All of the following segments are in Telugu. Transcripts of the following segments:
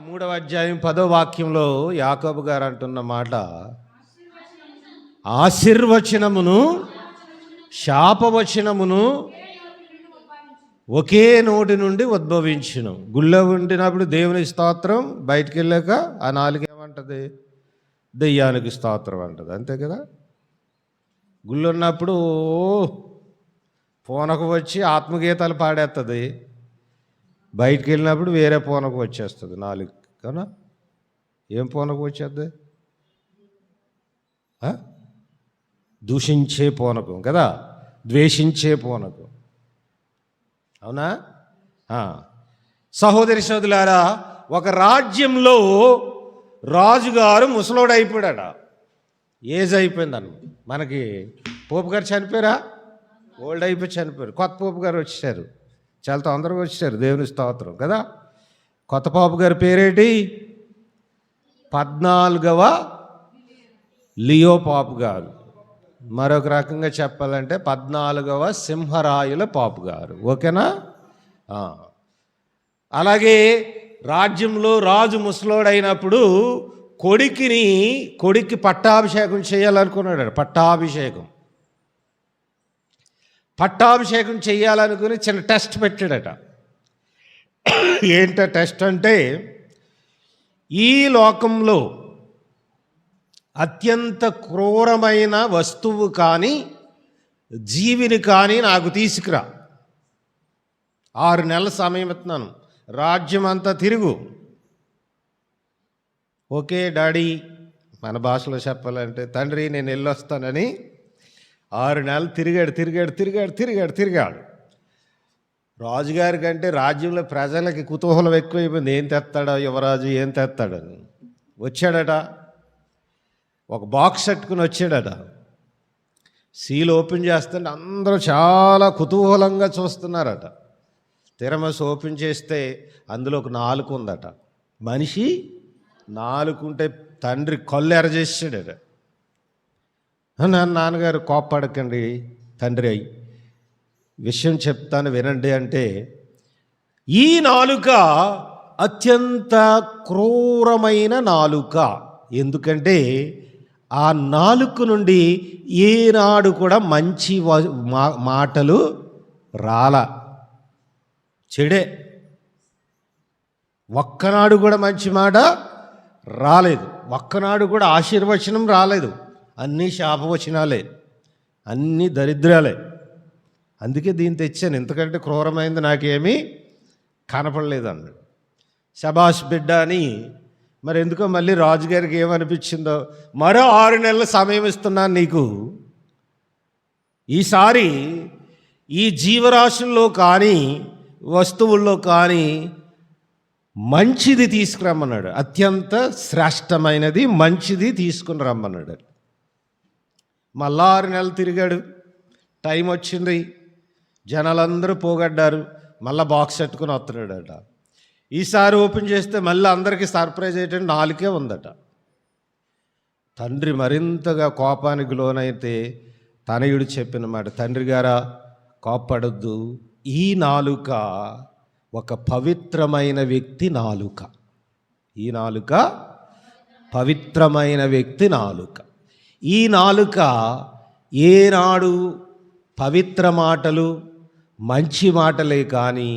3వ అధ్యాయం 10వ వాక్యంలో యాకోబు గారు అంటున్న మాట, ఆశీర్వచనమును శాపవచనమును ఒకే నోటి నుండి ఉద్భవించును. గుళ్ళో ఉండినప్పుడు దేవుని స్తోత్రం, బయటికి వెళ్ళాక ఆ నాలుగు ఏమంటది? దెయ్యానికి స్తోత్రం అంటది. అంతే కదా. గుళ్ళు ఉన్నప్పుడు పూనకు వచ్చి ఆత్మగీతాలు పాడేస్తుంది, బయటికి వెళ్ళినప్పుడు వేరే పూనకు వచ్చేస్తుంది నాలుగు కదా. ఏం పూనకు వచ్చేది? దూషించే పూనకం కదా, ద్వేషించే పూనకం. అవునా? సహోదరి సోదరులారా, ఒక రాజ్యంలో రాజుగారు ముసలోడైపోయాడ. ఏజ్ అయిపోయిందన్న. మనకి పోపు గారు చనిపోయారా? ఓల్డ్ అయిపోయి చనిపోయారు. కొత్త పోపు గారు వచ్చారు, చాలా తొందరగా వచ్చారు. దేవుని స్తోత్రం కదా. కొత్త పోపు గారి పేరేంటి? 14వ లియో పాపు గారు. మరొక రకంగా చెప్పాలంటే 14వ సింహరాయుల పాపు గారు. ఓకేనా? అలాగే రాజ్యంలో రాజు ముసలోడైనప్పుడు కొడుక్కి పట్టాభిషేకం చేయాలనుకున్నాడు. పట్టాభిషేకం చేయాలనుకుని చిన్న టెస్ట్ పెట్టాడట. ఏంట టెస్ట్ అంటే, ఈ లోకంలో అత్యంత క్రూరమైన వస్తువు కానీ జీవిని కానీ నాకు తీసుకురా, 6 నెలల సమయం ఇస్తున్నాను, రాజ్యం అంతా తిరుగు. ఓకే డాడీ, మన భాషలో చెప్పాలంటే తండ్రి నేను వెళ్ళొస్తానని 6 నెలలు తిరిగాడు. రాజుగారి కంటే రాజ్యంలో ప్రజలకి కుతూహలం ఎక్కువైపోయింది. ఏం తెస్తాడో యువరాజు, ఏం తెస్తాడని. వచ్చాడట, ఒక బాక్స్ పెట్టుకుని వచ్చాడట. సీల్ ఓపెన్ చేస్తుంటే అందరూ చాలా కుతూహలంగా చూస్తున్నారట. తెరమసి ఓపెన్ చేస్తే అందులో ఒక నాలుక ఉందట. మనిషి నాలుకుంటే తండ్రి కళ్ళు ఎరజేసాడట. నాన్నగారు కోప్పడకండి తండ్రి అయి, విషయం చెప్తాను వినండి అంటే, ఈ నాలుక అత్యంత క్రూరమైన నాలుక. ఎందుకంటే ఆ నాలుక నుండి ఏనాడు కూడా మంచి మాటలు రాల, చెడే. ఒక్కనాడు కూడా మంచి మాట రాలేదు, ఒక్కనాడు కూడా ఆశీర్వచనం రాలేదు. అన్నీ శాపవచనాలే, అన్నీ దరిద్రాలే. అందుకే దీన్ని తెచ్చాను, ఎందుకంటే క్రూరమైంది నాకేమీ కనపడలేదు అన్నాడు. శబాష్ బిడ్డ అని. మరి ఎందుకో మళ్ళీ రాజుగారికి ఏమనిపించిందో, మరో 6 నెలల సమయం ఇస్తున్నాను నీకు, ఈసారి ఈ జీవరాశుల్లో కానీ వస్తువుల్లో కానీ మంచిది తీసుకురమ్మన్నాడు. అత్యంత శ్రేష్టమైనది మంచిది తీసుకుని రమ్మన్నాడు. మళ్ళా 6 నెలలు తిరిగాడు. టైం వచ్చింది, జనాలందరూ పోగొడ్డారు. మళ్ళీ బాక్స్ పెట్టుకుని వస్తున్నాడట. ఈసారి ఓపెన్ చేస్తే మళ్ళీ అందరికీ సర్ప్రైజ్ ఏంటంటే నాలుకే ఉందట. తండ్రి మరింతగా కోపానికి లోనైతే తనయుడు చెప్పిన మాట, తండ్రి గారా కోప్పడద్దు, ఈ నాలుక ఒక పవిత్రమైన వ్యక్తి నాలుక. ఈ నాలుక పవిత్రమైన వ్యక్తి నాలుక. ఈ నాలుక ఏనాడు పవిత్ర మాటలు మంచి మాటలే కానీ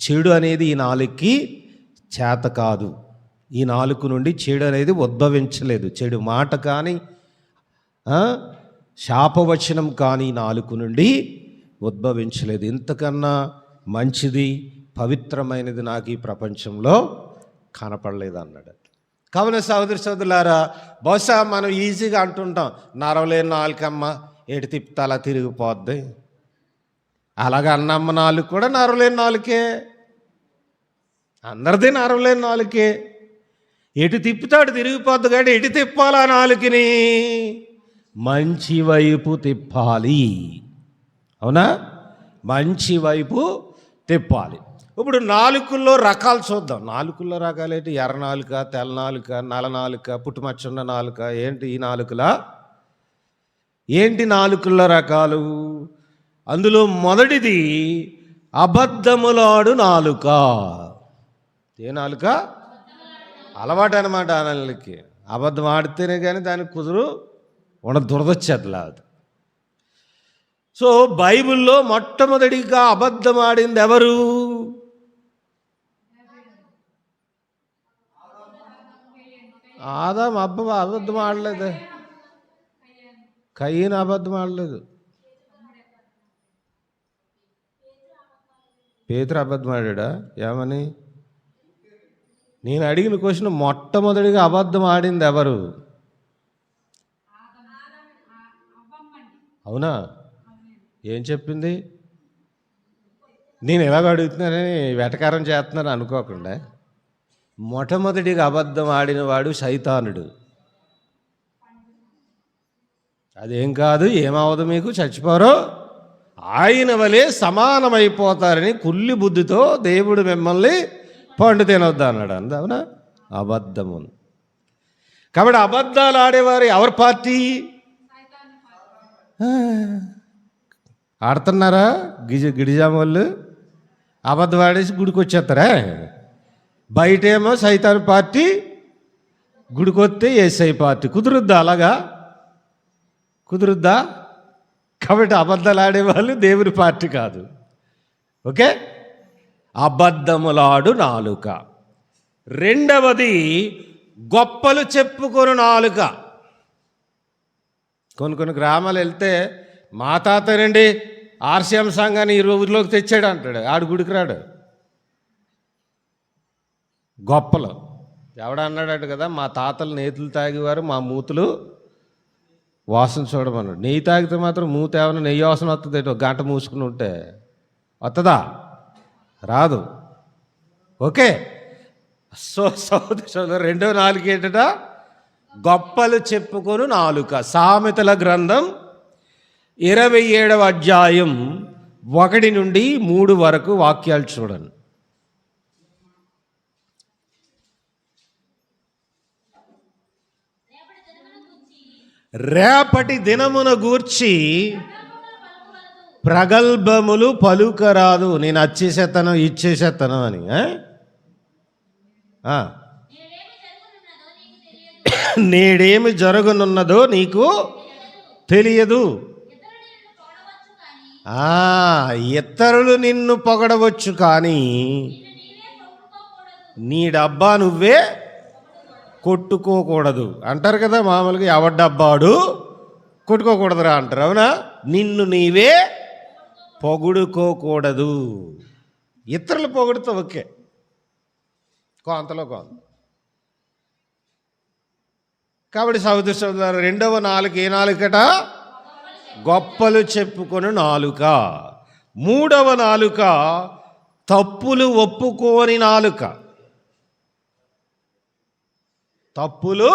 చెడు అనేది ఈ నాలుకకి చేత కాదు. ఈ నాలుక నుండి చెడు అనేది ఉద్భవించలేదు. చెడు మాట కానీ శాపవచనం కానీ నాలుక నుండి ఉద్భవించలేదు. ఇంతకన్నా మంచిది పవిత్రమైనది నాకు ఈ ప్రపంచంలో కనపడలేదు అన్నాడు. కావున సోదరులారా, బహుశా మనం ఈజీగా అంటుంటాం, నరవలేని నాలుకమ్మ ఎటు తిప్పుతా అలా తిరిగిపోద్ది. అలాగ అన్నమ్మ నాలుగు కూడా నరవలేని నాలుకే, అందరిది నరవలేని నాలుకే. ఎటు తిప్పుతాడు తిరిగిపోద్ది. కానీ ఎటు తిప్పాలా నాలుకని? మంచి వైపు తిప్పాలి. అవునా? మంచి వైపు తిప్పాలి. ఇప్పుడు నాలుకల్లో రకాలు చూద్దాం. నాలుకల్లో రకాలు ఏంటి? ఎర్ర నాలుక, తెల్ల నాలుక, నల్ల నాలుక, పుట్టుమచ్చున్న నాలుక, ఏంటి ఈ నాలుకలా? ఏంటి నాలుకల్లో రకాలు? అందులో మొదటిది అబద్ధములాడు నాలుక. ఏ నాలుక? అలవాటు అనమాట ఆనలకి. అబద్ధం ఆడితేనే కానీ దానికి కుదురు దురదొచ్చేది. సో బైబిల్లో మొట్టమొదటిగా అబద్ధం ఆడింది ఎవరు? ఆదాము. అబద్ధం ఆడలేదు. కయ్యను అబద్ధం ఆడలేదు. పేతురు అబద్ధం ఆడా? ఏమని? నేను అడిగిన క్వశ్చన్, మొట్టమొదటిగా అబద్ధం ఆడింది ఎవరు? అవునా? ఏం చెప్పింది? నేను ఎలాగ అడుగుతున్నానని వెటకారం చేస్తున్నాను అనుకోకుండా, మొట్టమొదటిగా అబద్ధం ఆడినవాడు సైతానుడు. అదేం కాదు, ఏమవదు, మీకు చచ్చిపోరు, ఆయన వలె సమానమైపోతారని కుల్లి బుద్ధితో దేవుడు మిమ్మల్ని పండు తినొద్దు అన్నాడు. అవునా? అబద్ధము. కాబట్టి అబద్ధాలు ఆడేవారు ఎవరి పార్టీ? ఆడుతున్నారా గిడిజామ వాళ్ళు? అబద్ధం ఆడేసి గుడికి వచ్చేస్తారా? బయటేమో సైతాన్ పార్టీ, గుడికొస్తే యేసయ్య పార్టీ. కుదురుద్దా? అలాగా కుదురుద్దా? కాబట్టి అబద్ధాలు ఆడేవాళ్ళు దేవుని పార్టీ కాదు. ఓకే? అబద్ధములాడు నాలుక. రెండవది గొప్పలు చెప్పుకొను నాలుక. కొన్ని గ్రామాలు వెళ్తే, మా తాతనండి ఆర్సీఎం సంఘాన్ని ఈ ఊరిలోకి తెచ్చాడు అంటాడు, ఆడు గుడికి రాడు. గొప్పలు ఎవడన్నాడు కదా, మా తాతలు నేతులు తాగేవారు, మా మూతులు వాసన చూడమన్నాడు. నెయ్యి తాగితే మాత్రం మూత ఏమైనా నెయ్యి వాసన వస్తుంది, ఒక గంట మూసుకుని ఉంటే వస్తుందా? రాదు. ఓకే? సో సోదరు, రెండో నాలుగు ఏంటట? గొప్పలు చెప్పుకొను నాలుక. సామెతల గ్రంథం 27వ అధ్యాయం 1 నుండి 3 వరకు వాక్యాలు చూడండి. రేపటి దినమున గూర్చి ప్రగల్భములు పలుకరాదు. నేను అచ్చేసేస్తాను, ఇచ్చేసేస్తాను అని. నేడేమి జరగనున్నదో నీకు తెలియదు. ఇతరులు నిన్ను పొగడవచ్చు, కానీ నీ డబ్బా నువ్వే కొట్టుకోకూడదు అంటారు కదా మామూలుగా. ఎవరి డబ్బాడు కొట్టుకోకూడదురా అంటారు. అవునా? నిన్ను నీవే పొగుడుకోకూడదు. ఇతరులు పొగుడుతూ ఓకే, కొంతలో కొంత. కాబట్టి సహోదరు, రెండవ నాలుక ఏ నాలుకట? గొప్పలు చెప్పుకొని నాలుక. మూడవ నాలుక తప్పులు ఒప్పుకోని నాలుక. తప్పులు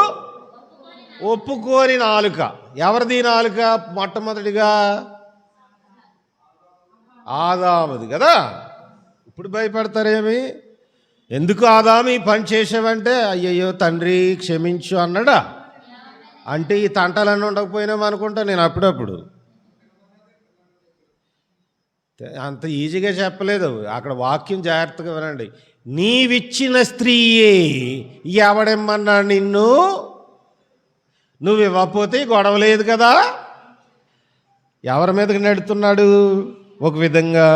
ఒప్పుకోని నాలుక. ఎవరిది నాలుక? మొట్టమొదటిగా ఆదాముది కదా. ఇప్పుడు భయపడతారేమి? ఎందుకు ఆదాము ఈ పని చేసావంటే, అయ్యయ్యో తండ్రి క్షమించు అన్నాడా? అంటే ఈ తంటలన్నీ ఉండకపోయినాం అనుకుంటా నేను అప్పుడప్పుడు. అంత ఈజీగా చెప్పలేదు అక్కడ. వాక్యం జాగ్రత్తగా వినండి. నీవిచ్చిన స్త్రీయే ఎవడెమ్మన్నా నిన్ను? నువ్వు ఇవ్వకపోతే గొడవ లేదు కదా. ఎవరి మీదకి నెడుతున్నాడు? ఒక విధంగా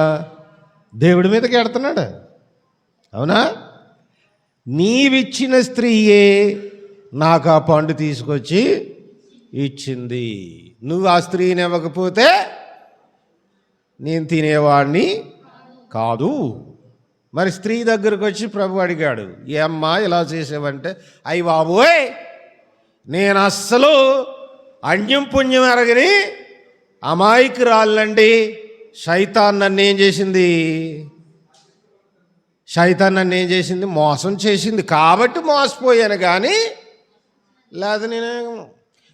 దేవుడి మీదకి ఎడుతున్నాడు. అవునా? నీవిచ్చిన స్త్రీయే నాకు ఆ పండు తీసుకొచ్చి ఇచ్చింది. నువ్వు ఆ స్త్రీని ఇవ్వకపోతే నేను తినేవాడిని కాదు. మరి స్త్రీ దగ్గరకు వచ్చి ప్రభు అడిగాడు, ఏమ్మా ఇలా చేసావంటే, అయ్యి బాబోయ్, నేను అస్సలు అన్యం పుణ్యం ఎరగని అమాయకురాళ్ళండి. శైతాన్ నన్ను ఏం చేసింది? శైతాన్ నన్ను ఏం చేసింది? మోసం చేసింది. కాబట్టి మోసపోయాను, కానీ లేదా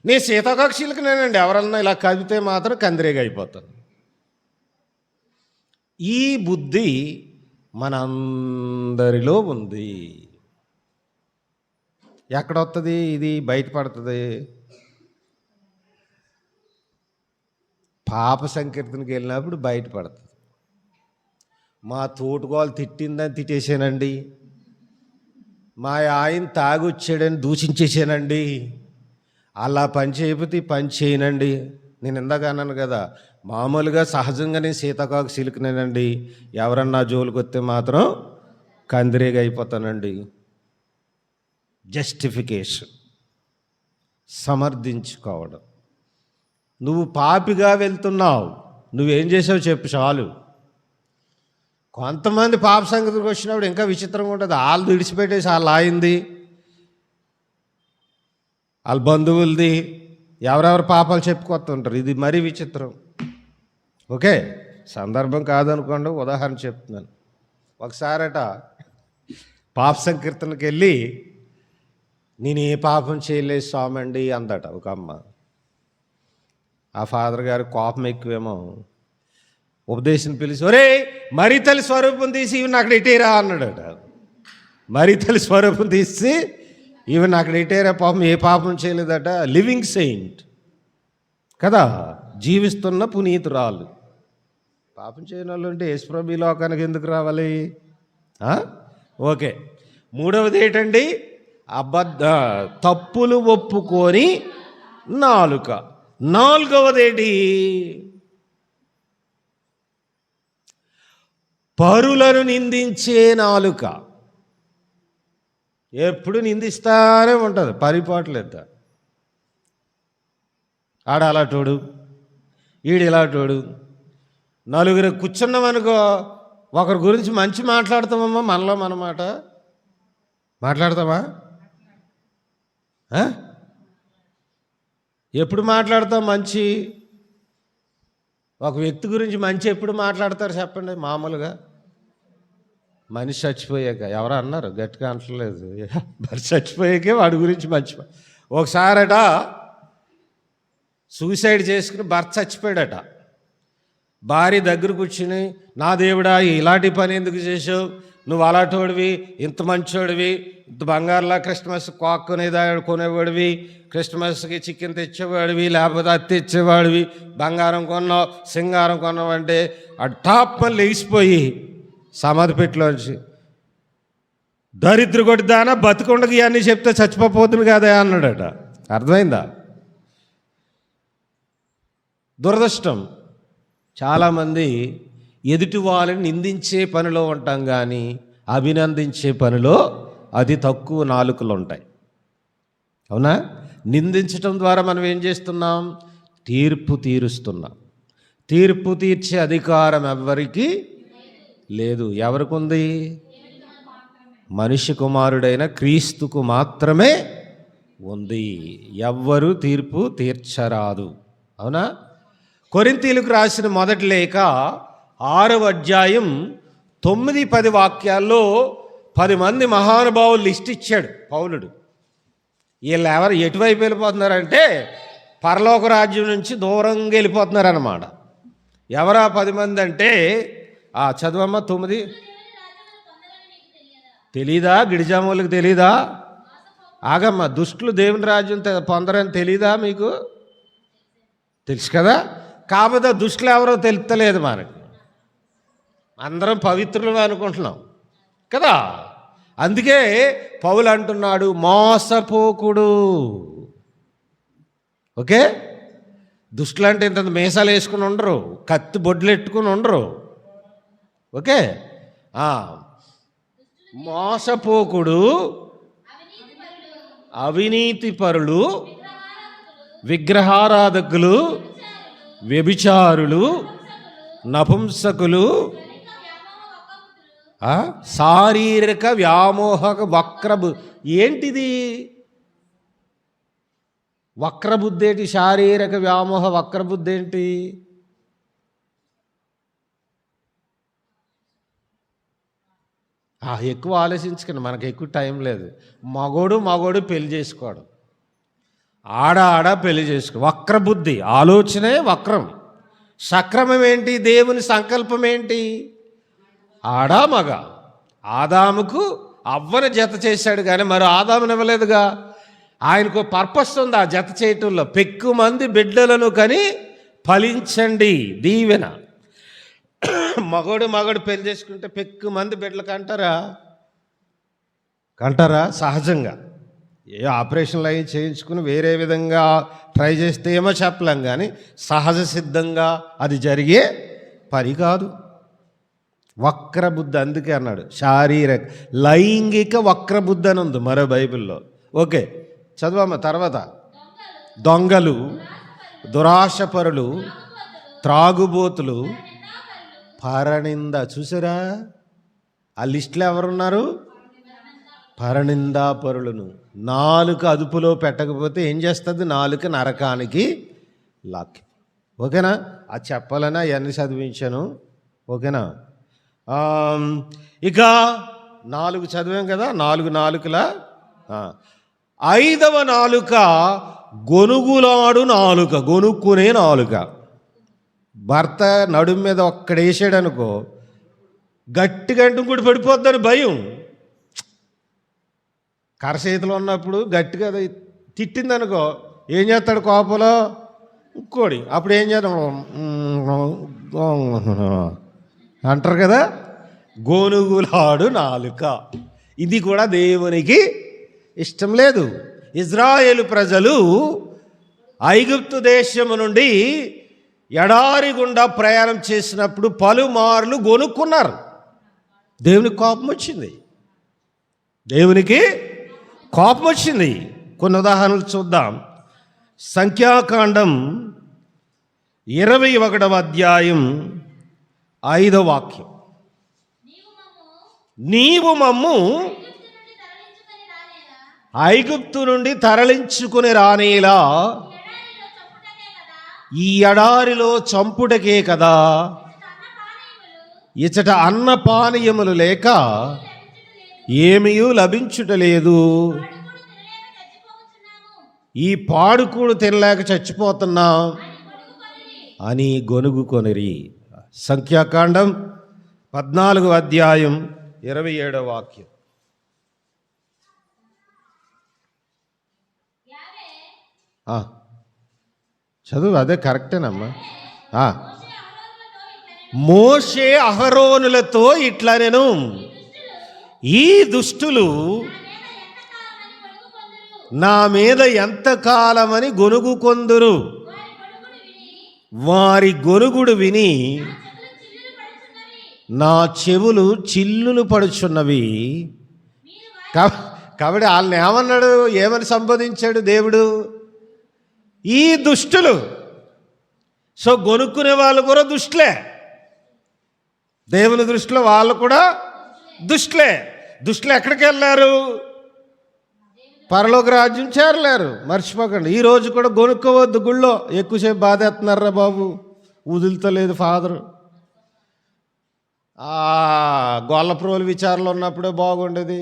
నేను సీతాకాక్షీలకు నేనండి. ఎవరన్నా ఇలా కదిపితే మాత్రం కందిరేగా అయిపోతాను. ఈ బుద్ధి మనందరిలో ఉంది. ఎక్కడొస్తుంది ఇది? బయటపడుతుంది. పాప సంకీర్తనకి వెళ్ళినప్పుడు బయటపడుతుంది. మా తోటుకోవాలి తిట్టిందని తిట్టేసానండి, మా ఆయన తాగొచ్చాడని దూషించేసానండి, అలా పని చేయకపోతే పని చేయనండి. నేను ఇందాక అన్నాను కదా, మామూలుగా సహజంగానే సీతాకాకు సిలుకునేనండి, ఎవరన్నా జోలికి వస్తే మాత్రం కందిరేగా అయిపోతానండి. జస్టిఫికేషన్, సమర్థించుకోవడం. నువ్వు పాపిగా వెళ్తున్నావు, నువ్వేం చేసావు చెప్పు చాలు. కొంతమంది పాప సంగతికి వచ్చినప్పుడు ఇంకా విచిత్రంగా ఉంటుంది. వాళ్ళు విడిచిపెట్టేసి వాళ్ళు ఆయింది, వాళ్ళ బంధువులది, ఎవరెవరు పాపాలు చెప్పుకొస్తుంటారు. ఇది మరీ విచిత్రం. ఓకే, సందర్భం కాదనుకోండి, ఉదాహరణ చెప్తున్నాను. ఒకసారట పాప సంకీర్తనకి వెళ్ళి, నేను ఏ పాపం చేయలేదు స్వామి అండి అందట ఒక అమ్మ. ఆ ఫాదర్ గారు కోపం ఎక్కువేమో, ఉపదేశం పిలిచి, ఒరే మరి తల్లి స్వరూపం తీసి ఇవి నాకు ఇటేరా అన్నాడట. మరి తల్లి స్వరూపం తీసి ఇవి నాకు ఇటేరా, పాపం ఏ పాపం చేయలేదట. లివింగ్ సెయింట్ కదా, జీవిస్తున్న పునీతురాలు. పాపం చేయని వాళ్ళు అంటే యేసుప్రభు ఈ లోకానికి ఎందుకు రావాలి? ఓకే. మూడవది ఏంటండి? తప్పులు ఒప్పుకొని నాలుక. నాలుగవదేంటి? పరులను నిందించే నాలుక. ఎప్పుడు నిందిస్తానే ఉంటుంది, పరిపాట్లేదు. ఆడ అలాటోడు, ఈడు ఇలాటోడు. నలుగురు కూర్చున్నామనుకో, ఒకరి గురించి మంచి మాట్లాడతామమ్మా, మనలో మన మాట మాట్లాడతామా? ఎప్పుడు మాట్లాడతాం మంచి? ఒక వ్యక్తి గురించి మంచి ఎప్పుడు మాట్లాడతారు చెప్పండి? మామూలుగా మనిషి చచ్చిపోయాక. ఎవరు అన్నారు? గట్టిగా అంటలేదు. మరి చచ్చిపోయాకే వాడి గురించి మంచి. ఒకసారట సూసైడ్ చేసుకుని భర్త చచ్చిపోయాడట. భార్య దగ్గర కూర్చుని, నా దేవుడా ఇలాంటి పని ఎందుకు చేసావు, నువ్వు అలాంటోడివి, ఇంత మంచోడివి, ఇంత బంగారులా క్రిస్మస్ కాక్ కొనేవాడివి, క్రిస్మస్కి చికెన్ తెచ్చేవాడివి, లేకపోతే అది తెచ్చేవాడివి, బంగారం కొన్నావు, సింగారం కొన్నావు అంటే ఆ టాప్ పని లేచిపోయి సమాధి పెట్టిలోంచి, దరిద్ర కొట్టిదానా బతుకుండగా ఇవన్నీ చెప్తే చచ్చిపోతుంది కదా అన్నాడట. అర్థమైందా? దురదృష్టం, చాలామంది ఎదుటి వాళ్ళని నిందించే పనిలో ఉంటాం కానీ అభినందించే పనిలో అతి తక్కువ నాలుకలు ఉంటాయి. అవునా? నిందించటం ద్వారా మనం ఏం చేస్తున్నాం? తీర్పు తీరుస్తున్నాం. తీర్పు తీర్చే అధికారం ఎవరికి లేదు. ఎవరికి ఉంది? మనిషి కుమారుడైన క్రీస్తుకు మాత్రమే ఉంది. ఎవ్వరూ తీర్పు తీర్చరాదు. అవునా? కొరింథీయులకు రాసిన మొదటి లేఖ 6వ అధ్యాయం 9-10 వాక్యాల్లో 10 మంది మహానుభావులు లిస్ట్ ఇచ్చాడు పౌలుడు. వీళ్ళు ఎవరు ఎటువైపు వెళ్ళిపోతున్నారంటే పరలోక రాజ్యం నుంచి దూరంగా వెళ్ళిపోతున్నారన్నమాట. ఎవరా 10 మంది అంటే, చదువమ్మ 9. తెలీదా? గిడిజాములకు తెలీదా? ఆగమ్మ, దుష్టులు దేవుని రాజ్యం పొందరని తెలీదా మీకు? తెలుసు కదా. కాకపోతే దుష్టులు ఎవరో తెలుస్తలేదు మనకి. అందరం పవిత్రులు అనుకుంటున్నాం కదా. అందుకే పౌలు అంటున్నాడు, మోసపోకుడు. ఓకే, దుష్టులు అంటే ఇంత మీసాలు వేసుకుని ఉండరు, కత్తి బొడ్లు ఎట్టుకుని ఉండరు. ఓకే, మోసపోకుడు, అవినీతి పరులు, విగ్రహారాధకులు, వ్యభిచారులు, నపుంసకులు, శారీరక వ్యామోహక ఏంటిది? వక్రబుద్ధి ఏంటి? శారీరక వ్యామోహ వక్రబుద్ధి ఏంటి? ఎక్కువ ఆలోచించకండి, మనకు ఎక్కువ టైం లేదు. మగోడు పెళ్లి చేసుకోవడం, ఆడ పెళ్లి చేసుకో. వక్రబుద్ధి, ఆలోచనే వక్రం. సక్రమం ఏంటి? దేవుని సంకల్పం ఏంటి? ఆడా మగ. ఆదాముకు అవ్వను జత చేశాడు కానీ మరి ఆదాముని ఇవ్వలేదుగా. ఆయనకు పర్పస్ ఉంది ఆ జత చేయటంలో. పెక్కుమంది బిడ్డలను కని ఫలించండి, దీవెన. మగోడు పెళ్లి చేసుకుంటే పెక్కుమంది బిడ్డలకు అంటారా? కంటారా? సహజంగా ఏ ఆపరేషన్లు అవి చేయించుకుని వేరే విధంగా ట్రై చేస్తే ఏమో చెప్పలేం, కానీ సహజ సిద్ధంగా అది జరిగే పని కాదు. వక్రబుద్ధి, అందుకే అన్నాడు శారీరక లైంగిక వక్రబుద్ధి అని ఉంది మరో బైబిల్లో. ఓకే, చదవమ్మ తర్వాత. దొంగలు, దురాశపరులు, త్రాగుబోతులు, పరనింద. చూసారా ఆ లిస్టులో ఎవరున్నారు? పరనిందాపరులను. నాలుక అదుపులో పెట్టకపోతే ఏం చేస్తుంది? నాలుక నరకానికి లాక్కి. ఓకేనా? అది చెప్పాలన్నా అవన్నీ చదివించాను. ఓకేనా? ఇక 4 చదివాం కదా, 4 నాలుకల. 5వ నాలుక గొనుగులాడు నాలుక, గొనుక్కునే నాలుక. భర్త నడుము మీద ఒక్కడేసాడు అనుకో, గట్టిగా ఇంకోటి పడిపోద్దని భయం. కరచేతిలో ఉన్నప్పుడు గట్టిగా తిట్టిందనుకో, ఏం చేస్తాడు కోపంలో? ఇంకోడి అప్పుడు ఏం చేద్దాం అంటారు కదా, గోనుగులాడు నాలుక. ఇది కూడా దేవునికి ఇష్టం లేదు. ఇజ్రాయేలు ప్రజలు ఐగుప్తు దేశము నుండి ఎడారి గుండా ప్రయాణం చేసినప్పుడు పలుమార్లు గొనుక్కున్నారు. దేవునికి కోపం వచ్చింది. దేవునికి కోపం వచ్చింది. కొన్ని ఉదాహరణలు చూద్దాం. సంఖ్యాకాండం 21వ అధ్యాయం 5వ వాక్యం. నీవు మమ్ము ఐగుప్తు నుండి తరలించుకుని రానేలా ఈ ఎడారిలో చంపుటకే కదా, ఇచట అన్నపానీయములు లేక ఏమీ లభించుటలేదు, ఈ పాడుకూడు తినలేక చచ్చిపోతున్నాం అని గొనుగుకొనిరి. సంఖ్యాకాండం 14వ అధ్యాయం 27వ వాక్యం. చదువు, అదే కరెక్టేనమ్మా. మోషే అహరోనులతో ఇట్లా, నేను ఈ దుష్టులు నా మీద ఎంతకాలమని గొనుగుకొందురు, వారి గొనుగుడు విని నా చెవులు చిల్లులు పడుచున్నవి. కాబట్టి వాళ్ళని ఏమన్నాడు? ఏమని సంబోధించాడు దేవుడు? ఈ దుష్టులు. సో గొనుక్కునే వాళ్ళు కూడా దుష్టులే. దేవుని దృష్టిలో వాళ్ళు కూడా దుష్టులే. దుష్టులు ఎక్కడికి వెళ్ళారు? పరలోక రాజ్యం చేరలేరు. మర్చిపోకండి. ఈరోజు కూడా గొనుక్కోవద్దు. గుళ్ళో ఎక్కువసేపు బాధేస్తున్నారా బాబు, వదులుతలేదు ఫాదరు. గొల్లప్రోలు విచారణలో ఉన్నప్పుడే బాగుండేది.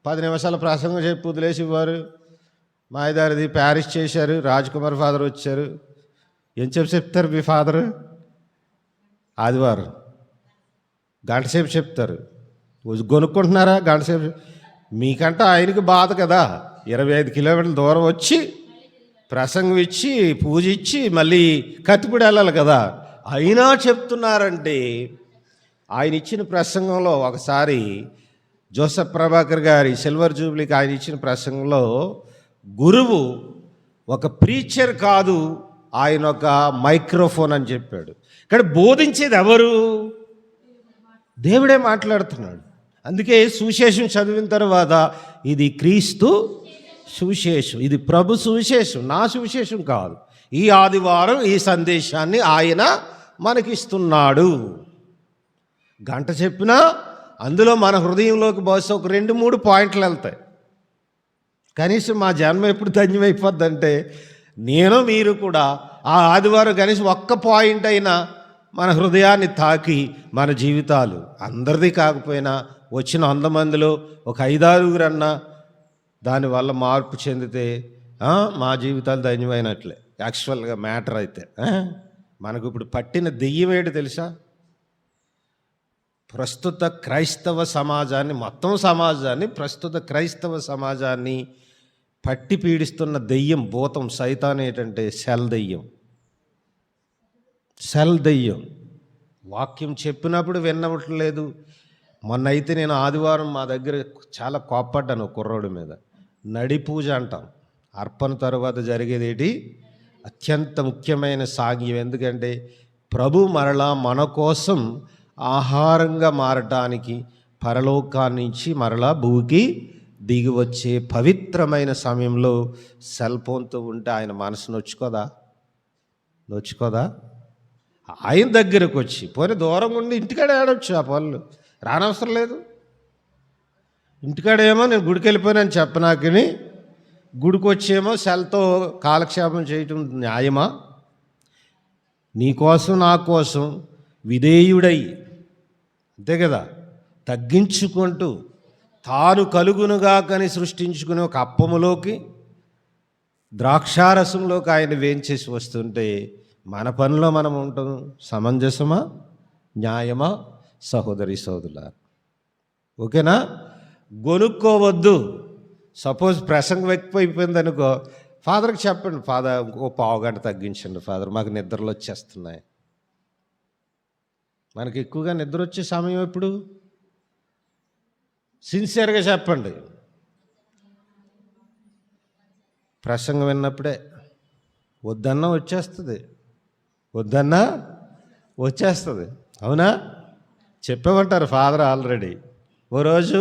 10 నిమిషాల ప్రసంగం చెప్పి వదిలేసేవారు. మాయదారిది ప్యారిస్ చేశారు, రాజ్కుమార్ ఫాదర్ వచ్చారు. ఏం చెప్తారు మీ ఫాదరు? ఆదివారం గంట సేపు చెప్తారు. కొనుక్కుంటున్నారా? గంట సేపు. మీకంటే ఆయనకి బాధ కదా, 25 కిలోమీటర్ల దూరం వచ్చి ప్రసంగం ఇచ్చి పూజ ఇచ్చి మళ్ళీ కత్తిపూడి వెళ్ళాలి కదా. అయినా చెప్తున్నారంటే, ఆయన ఇచ్చిన ప్రసంగంలో ఒకసారి జోసెఫ్ ప్రభాకర్ గారి సిల్వర్ జూబ్లీకి ఆయన ఇచ్చిన ప్రసంగంలో గురువు ఒక ప్రీచర్ కాదు, ఆయన ఒక మైక్రోఫోన్ అని చెప్పాడు. ఇక్కడ బోధించేది ఎవరు? దేవుడే మాట్లాడుతున్నాడు. అందుకే సువిశేషం చదివిన తర్వాత ఇది క్రీస్తు సువిశేషం, ఇది ప్రభు సువిశేషం, నా సువిశేషం కాదు. ఈ ఆదివారం ఈ సందేశాన్ని ఆయన మనకిస్తున్నాడు. గంట చెప్పినా అందులో మన హృదయంలోకి బహుశా ఒక 2-3 పాయింట్లు వెళ్తాయి. కనీసం మా జన్మ ఎప్పుడు ధన్యమైపోద్దంటే, నేను మీరు కూడా ఆ ఆదివారం కనీసం ఒక్క పాయింట్ అయినా మన హృదయాన్ని తాకి మన జీవితాలు, అందరిది కాకపోయినా వచ్చిన 100 మందిలో ఒక 5-6 అన్నా దానివల్ల మార్పు చెందితే మా జీవితాలు ధన్యమైనట్లే. యాక్చువల్గా మ్యాటర్ అయితే మనకు ఇప్పుడు పట్టిన దెయ్యం ఏంటి తెలుసా? ప్రస్తుత క్రైస్తవ సమాజాన్ని, మొత్తం సమాజాన్ని, ప్రస్తుత క్రైస్తవ సమాజాన్ని పట్టి పీడిస్తున్న దెయ్యం, భూతం, సైతాన్ ఏంటంటే సెల్ దెయ్యం. సెల్ దెయ్యం. వాక్యం చెప్పినప్పుడు వినవట్లేదు, మొన్న అయితే నేను ఆదివారం మా దగ్గర చాలా కోప్పడ్డాను కుర్రోడి మీద. నడి పూజ అంటాం. అర్పణ తరువాత జరిగేది ఏంటి? అత్యంత ముఖ్యమైన సాంగ్యం. ఎందుకంటే ప్రభు మరలా మన కోసం ఆహారంగా మారటానికి పరలోకాన్నించి మరలా భూమికి దిగి వచ్చే పవిత్రమైన సమయంలో సెల్ ఫోన్తో ఉంటే ఆయన మనసు నొచ్చుకోదా? ఆయన దగ్గరకు వచ్చి పోనీ దూరం ఉండి ఇంటికాడ ఆడవచ్చు, ఆ పనులు రానవసరం లేదు. ఇంటికాడేమో నేను గుడికి వెళ్ళిపోయానని చెప్పనాకని గుడికి వచ్చేమో సెల్తో కాలక్షేపం చేయటం న్యాయమా? నీకోసం నా కోసం విధేయుడై, అంతే కదా, తగ్గించుకుంటూ తాను కలుగునుగాకని సృష్టించుకునే ఒక అప్పములోకి ద్రాక్షారసంలోకి ఆయన వేంచేసి వస్తుంటే మన పనిలో మనం ఉంటాం. సమంజసమా? న్యాయమా? సహోదరి సోదరులారా, ఓకేనా? గొనుక్కోవద్దు. సపోజ్ ప్రసంగం ఎక్కువైపోయింది అనుకో, ఫాదర్కి చెప్పండి, ఫాదర్ ఇంకో పావుగంట తగ్గించండి ఫాదర్, మాకు నిద్రలు వచ్చేస్తున్నాయి. మనకి ఎక్కువగా నిద్ర వచ్చే సమయం ఎప్పుడు? సిన్సియర్గా చెప్పండి. ప్రసంగం విన్నప్పుడే. వద్దన్నా వచ్చేస్తుంది. అవునా? చెప్పేమంటారు ఫాదర్ ఆల్రెడీ. ఓ రోజు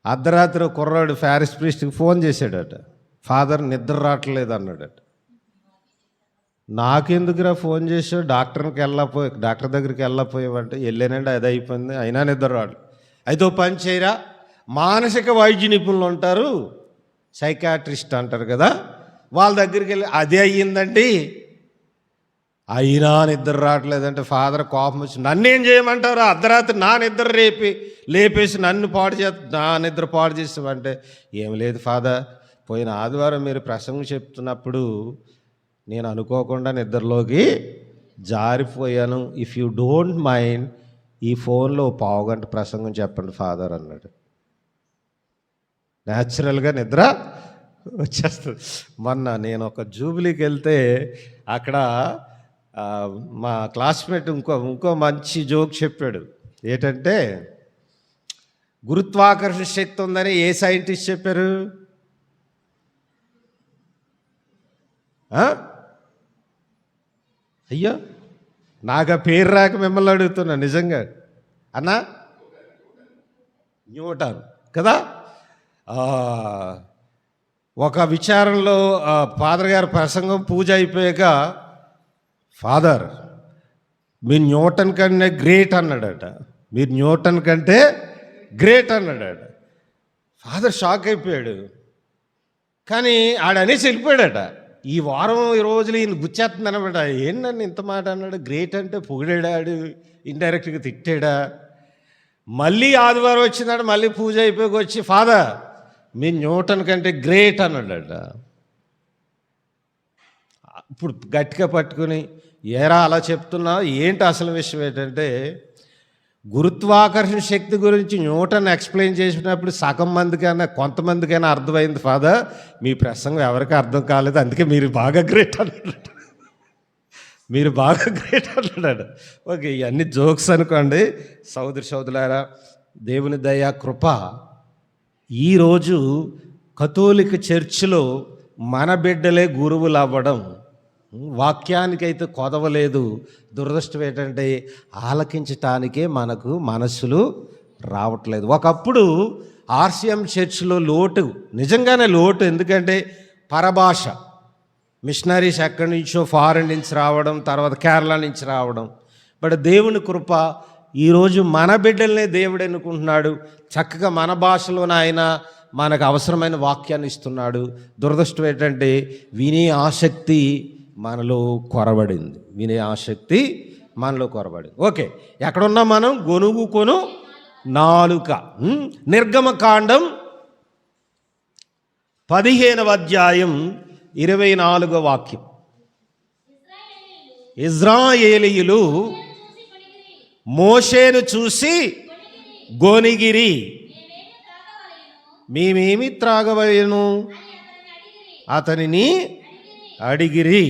అర్ధరాత్రి కుర్రాడు ప్యారిస్ ప్రీస్ట్కి ఫోన్ చేశాడట, ఫాదర్ నిద్ర రావట్లేదు అన్నాడట. నాకెందుకురా ఫోన్ చేసావు, డాక్టర్ దగ్గరికి వెళ్ళకపోయావంటే వెళ్ళానండి, అది అయిపోయింది, అయినా నిద్ర రాడు. అయితే ఓ పని చేయరా, మానసిక వైద్య నిపుణులు ఉంటారు, సైకాట్రిస్ట్ అంటారు కదా, వాళ్ళ దగ్గరికి వెళ్ళి అదే అయ్యిందండి, అయినా నిద్ర రావట్లేదంటే ఫాదర్ కోపం వచ్చి నన్నేం చేయమంటారు, అర్ధరాత్రి నా నిద్ర లేపేసి నా నిద్ర పాడు చేసామంటే, ఏం లేదు ఫాదర్, పోయిన ఆదివారం మీరు ప్రసంగం చెప్తున్నప్పుడు నేను అనుకోకుండా నిద్రలోకి జారిపోయాను, ఇఫ్ యూ డోంట్ మైండ్ ఈ ఫోన్లో పావుగంట ప్రసంగం చెప్పండి ఫాదర్ అన్నాడు. న్యాచురల్గా నిద్ర వచ్చేస్తుంది. మొన్న నేను ఒక జూబిలీకి వెళ్తే అక్కడ మా క్లాస్మేట్ ఇంకో మంచి జోక్ చెప్పాడు. ఏంటంటే గురుత్వాకర్షణ శక్తి ఉందని ఏ సైంటిస్ట్ చెప్పారు? అయ్యో, నాకు ఆ పేరు రాక మిమ్మల్ని అడుగుతున్నా నిజంగా. అన్నా, న్యూటన్ కదా. ఒక విచారంలో ఫాదర్ గారి ప్రసంగం పూజ అయిపోయాక, ఫాదర్ మీరు న్యూటన్ కంటే గ్రేట్ అన్నాడట. ఫాదర్ షాక్ అయిపోయాడు. కానీ ఆడనేసి వెళ్ళిపోయాడట. ఈ వారం ఈ రోజులు ఈయన గుచ్చేస్తుంది అనమాట. ఏంటండి ఇంత మాట అన్నాడు, గ్రేట్ అంటే పొగిడాడు, ఇండైరెక్ట్గా తిట్టాడా? మళ్ళీ ఆదివారం వచ్చిందాడు, మళ్ళీ పూజ అయిపోయి వచ్చి ఫాదర్ మీరు న్యూటన్ కంటే గ్రేట్ అన్నాడట. ఇప్పుడు గట్టిగా పట్టుకుని ఏరా అలా చెప్తున్నా, ఏంటి అసలు విషయం ఏంటంటే గురుత్వాకర్షణ శక్తి గురించి న్యూటన్ ఎక్స్ప్లెయిన్ చేసినప్పుడు సగం మందికైనా కొంతమందికైనా అర్థమైంది ఫాదర్, మీ ప్రసంగం ఎవరికి అర్థం కాలేదు, అందుకే మీరు బాగా గ్రేట్ అన్నాడు. ఓకే, ఇవన్నీ జోక్స్ అనుకోండి. సోదరులారా, దేవుని దయ కృప, ఈరోజు కథోలిక చర్చిలో మన బిడ్డలే గురువులు అవ్వడం, వాక్యానికైతే కొదవలేదు. దురదృష్టం ఏంటంటే ఆలకించటానికే మనకు మనస్సులు రావట్లేదు. ఒకప్పుడు ఆర్సిఎం చర్చిలో నిజంగానే లోటు. ఎందుకంటే పరభాష, మిషనరీస్ ఎక్కడి నుంచో ఫారెన్ నుంచి రావడం, తర్వాత కేరళ నుంచి రావడం. బట్ దేవుని కృప, ఈరోజు మన బిడ్డలనే దేవుడు ఎన్నుకుంటున్నాడు. చక్కగా మన భాషలోనే ఆయన మనకు అవసరమైన వాక్యాన్ని ఇస్తున్నాడు. దురదృష్టం ఏంటంటే వినే ఆసక్తి మనలో కొరబడింది. ఓకే, ఎక్కడున్నాం మనం? గొనుగుకొను నాలుక. నిర్గమకాండం 15వ అధ్యాయం 24వ వాక్యం. ఇశ్రాయేలీయులు మోషేను చూసి గొనిగిరి, మేమేమి త్రాగవలెను అతనిని అడిగిరి.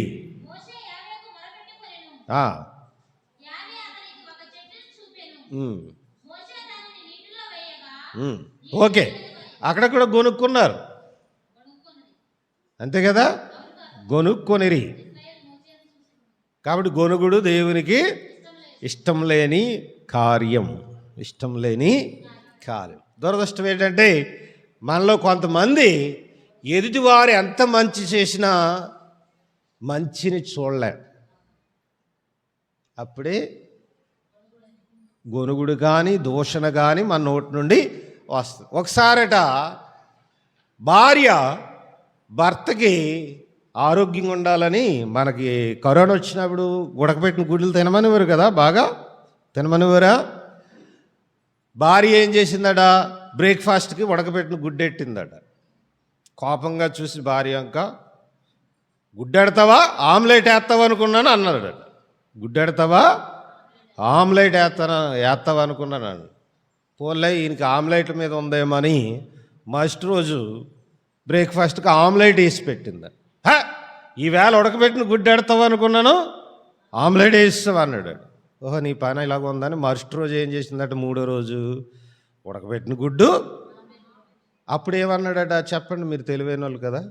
ఓకే, అక్కడ కూడా గొనుక్కున్నారు అంతే కదా, గొనుక్కొనిరి. కాబట్టి గొనుగుడు దేవునికి ఇష్టం లేని కార్యం. దురదృష్టం ఏంటంటే మనలో కొంతమంది ఎదుటివారు ఎంత మంచి చేసినా మంచిని చూడలే, అప్పుడే గొనుగుడు కానీ దూషణ కానీ మన నోటి నుండి వస్తుంది. ఒకసారట భార్య భర్తకి ఆరోగ్యంగా ఉండాలని, మనకి కరోనా వచ్చినప్పుడు ఉడకబెట్టిన గుడ్లు తినమనివారు కదా, బాగా తినమనివారా. భార్య ఏం చేసిందట, బ్రేక్ఫాస్ట్కి ఉడకబెట్టిన గుడ్డెట్టిందట. కోపంగా చూసి భార్య ఇంకా, గుడ్డెడతావా ఆమ్లెట్ వేస్తావా అనుకున్నాను అన్నాడట. గుడ్డెడతావా ఆమ్లెట్ వేస్తావా అనుకున్నాను. పోలే ఈయనకి ఆమ్లెట్ల మీద ఉందేమని మస్ట్ రోజు బ్రేక్ఫాస్ట్కి ఆమ్లెట్ వేసి పెట్టింది. ఈవేళ ఉడకబెట్టిన గుడ్డెడతావా అనుకున్నాను, ఆమ్లెట్ వేస్తావా అన్నాడు. ఓహో నీ పని ఇలాగ ఉందని మస్ట్ రోజు ఏం చేసిందట, మూడో రోజు ఉడకబెట్టిన గుడ్డు. అప్పుడు ఏమన్నాడట చెప్పండి, మీరు తెలివైన వాళ్ళు కదా.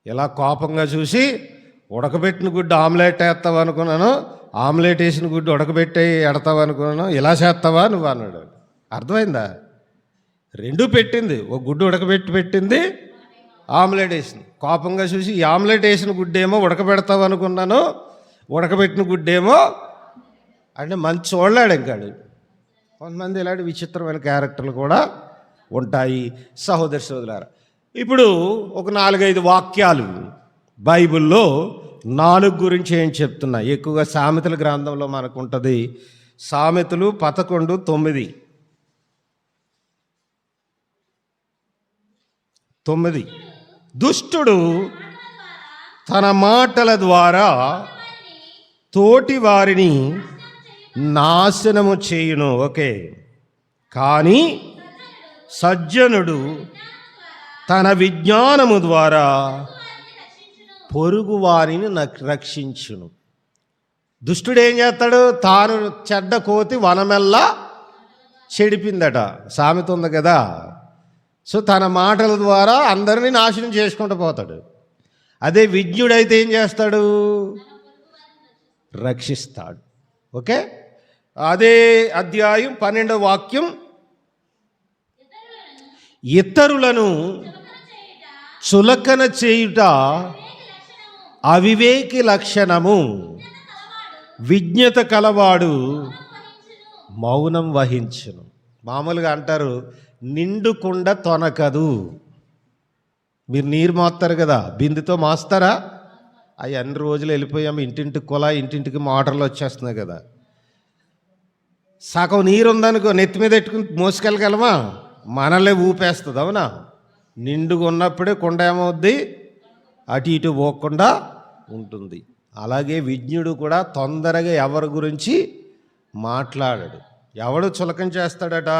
ఇలా కోపంగా చూసి, ఉడకబెట్టిన గుడ్డు ఆమ్లెట్ వేస్తావా అనుకున్నాను, ఆమ్లెట్ వేసిన గుడ్డు ఉడకబెట్టి ఎడతావా అనుకున్నాను, ఇలా చేస్తావా నువ్వు అన్నాడు. అర్థమైందా? రెండూ పెట్టింది, ఒక గుడ్డు ఉడకబెట్టి పెట్టింది, ఆమ్లెట్ వేసింది. కోపంగా చూసి ఈ ఆమ్లెట్ వేసిన గుడ్డేమో ఉడకబెడతావు అనుకున్నాను, ఉడకబెట్టిన గుడ్డేమో అంటే మంచి చూడలేడు ఇంకాడు. కొంతమంది ఇలాంటి విచిత్రమైన క్యారెక్టర్లు కూడా ఉంటాయి. సహోదరి సోదరులారా, ఇప్పుడు ఒక 4-5 వాక్యాలు బైబిల్లో 4 గురించి ఏం చెప్తున్నా. ఎక్కువగా సామెతల గ్రంథంలో మనకు ఉంటుంది. సామెతలు 11:9. దుష్టుడు తన మాటల ద్వారా తోటి వారిని నాశనము చేయును. ఓకే, కానీ సజ్జనుడు తన విజ్ఞానము ద్వారా పొరుగు వారిని రక్షించును. దుష్టుడు ఏం చేస్తాడు, తాను చెడ్డ కోతి వనమెల్లా చెడిపిందట సామెత ఉంది కదా. సో తన మాటల ద్వారా అందరినీ నాశనం చేసుకుంటూ పోతాడు. అదే విజ్ఞుడైతే ఏం చేస్తాడు, రక్షిస్తాడు. ఓకే, అదే అధ్యాయం 12వ వాక్యం, ఇతరులను చులకన చేయుట అవివేకి లక్షణము, విజ్ఞత కలవాడు మౌనం వహించును. మామూలుగా అంటారు నిండుకుండ తొనకదు. మీరు నీరు మోస్తారు కదా, బిందుతో మోస్తారా? అవి అన్ని రోజులు వెళ్ళిపోయాము, ఇంటింటికి కుళాయి, ఇంటింటికి మోటార్లు వచ్చేస్తున్నాయి కదా. సగం నీరు ఉందనుకో, నెత్తి మీద పెట్టుకుని మోసుకెళ్ళగలమా? మనలే ఊపేస్తుంది. అవునా? నిండుగా ఉన్నప్పుడే కుండ ఏమవుద్ది, అటు ఇటు పోకుండా ఉంటుంది. అలాగే విజ్ఞుడు కూడా తొందరగా ఎవరి గురించి మాట్లాడాడు. ఎవడు చులకం చేస్తాడట,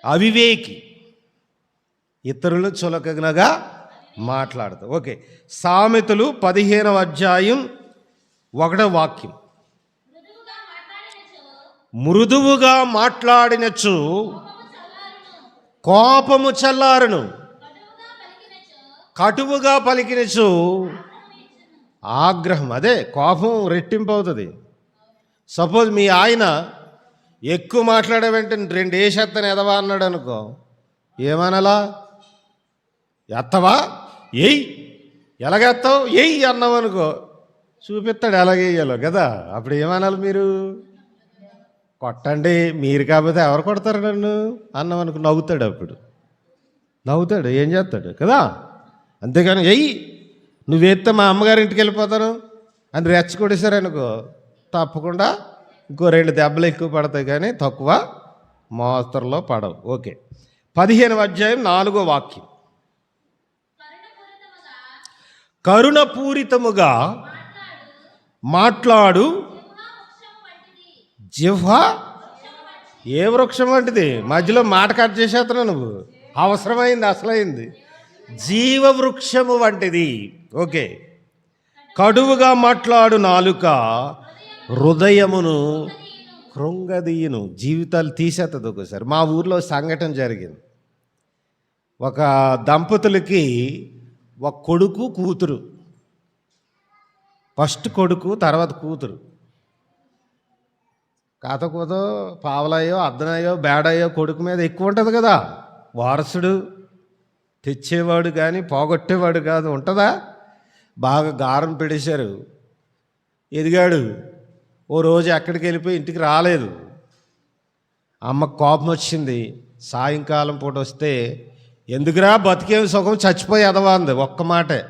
అవివేకి, ఇతరులు చులకనగా మాట్లాడతాడు. ఓకే, సామెతలు 15వ అధ్యాయం 1వ వాక్యం, మృదువుగా మాట్లాడినచు కోపము చల్లారును, కటువుగా పలికినచు ఆగ్రహం. అదే కోపం రెట్టింపు అవుతుంది. సపోజ్ మీ ఆయన ఎక్కువ మాట్లాడే వెంటనే 2 వేసేత్తని ఎదవా అన్నాడు అనుకో, ఏమనాలా? ఎత్తవా, ఎయ్, ఎలాగెత్తావు, ఎయ్ అన్నావు అనుకో, చూపిస్తాడు ఎలాగేయాలో కదా. అప్పుడు ఏమనాలి మీరు? కొట్టండి, మీరు కాకపోతే ఎవరు కొడతారు నన్ను అన్నామనుకో, నవ్వుతాడు. అప్పుడు నవ్వుతాడు, ఏం చేస్తాడు కదా. అంతేగాని ఎయ్యి నువ్వేస్తే మా అమ్మగారింటికి వెళ్ళిపోతాను అని రెచ్చగొడేశారనుకో, తప్పకుండా ఇంకో 2 దెబ్బలు ఎక్కువ పడతాయి కానీ తక్కువ మోస్తరులో పడవు. ఓకే, 15వ అధ్యాయం 4వ వాక్యం, కరుణపూరితముగా మాట్లాడు జిహ్వ ఏ వృక్షం వంటిది. మధ్యలో మాట కట్ చేసేస్తున్నా నువ్వు, అవసరమైంది, అసలైంది. జీవవృక్షము వంటిది. ఓకే, కడువుగా మాట్లాడు నాలుక హృదయమును కృంగదీయును, జీవితాలు తీసేస్తుంది ఒక్కోసారి. మా ఊర్లో సంఘటన జరిగింది. ఒక దంపతులకి ఒక కొడుకు కూతురు, ఫస్ట్ కొడుకు తర్వాత కూతురు. కాతకూతో పావలయ్యో అద్దనయ్యో బేడయ్యో కొడుకు మీద ఎక్కువ ఉంటుంది కదా. వారసుడు, తెచ్చేవాడు కానీ పోగొట్టేవాడు కాదు, ఉంటుందా? బాగా గారం పెడేశారు. ఎదిగాడు. ఓ రోజు ఎక్కడికి వెళ్ళిపోయి ఇంటికి రాలేదు. అమ్మకు కోపం వచ్చింది. సాయంకాలం పూట వస్తే, ఎందుకురా బతికేమి సుఖం, చచ్చిపోయి ఎదవా అంది. ఒక్క మాటే,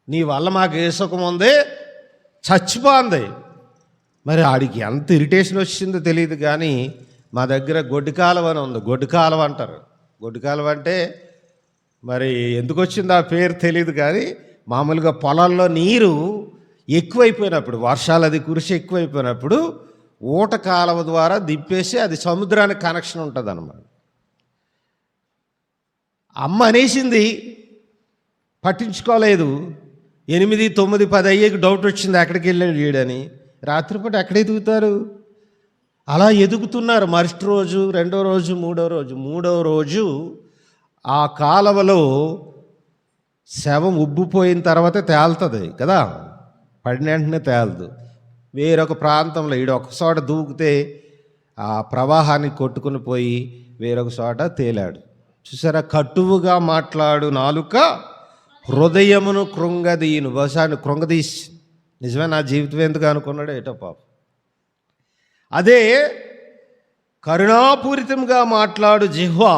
నీ వల్ల మాకు ఏ సుఖం ఉంది, చచ్చిపోంది. మరి ఆడికి ఎంత ఇరిటేషన్ వచ్చిందో తెలియదు కానీ మా దగ్గర గొడ్డి కాలువ అని ఉంది. గొడ్డి కాలువ అంటారు. గొడ్డి కాలువ అంటే మరి ఎందుకు వచ్చిందో ఆ పేరు తెలియదు కానీ మామూలుగా పొలాల్లో నీరు ఎక్కువైపోయినప్పుడు, వర్షాలు అది కురిసి ఎక్కువైపోయినప్పుడు ఊట కాలువ ద్వారా దింపేసి అది సముద్రానికి కనెక్షన్ ఉంటుంది అన్నమాట. అమ్మ అనేసింది, పట్టించుకోలేదు. 8, 9, 10 అయ్యేకి డౌట్ వచ్చింది ఎక్కడికి వెళ్ళాడు వీడని. రాత్రిపూట ఎక్కడ ఎదుగుతారు? అలా ఎదుగుతున్నారు. మరుసటి రోజు, రెండో రోజు, మూడో రోజు ఆ కాలువలో శవం ఉబ్బిపోయిన తర్వాత తేలుతుంది కదా, పడిన వెంటనే తేలదు. వేరొక ప్రాంతంలో ఈడు ఒక చోట దూకితే ఆ ప్రవాహాన్ని కొట్టుకుని పోయి వేరొక చోట తేలాడు. చూసారా, కటువుగా మాట్లాడు నాలుక హృదయమును కృంగదీయును. బహుశా కృంగదీసి నిజమే నా జీవితం ఎందుకు అనుకున్నాడు ఏటో పాపం. అదే కరుణాపూరితంగా మాట్లాడు జిహ్వా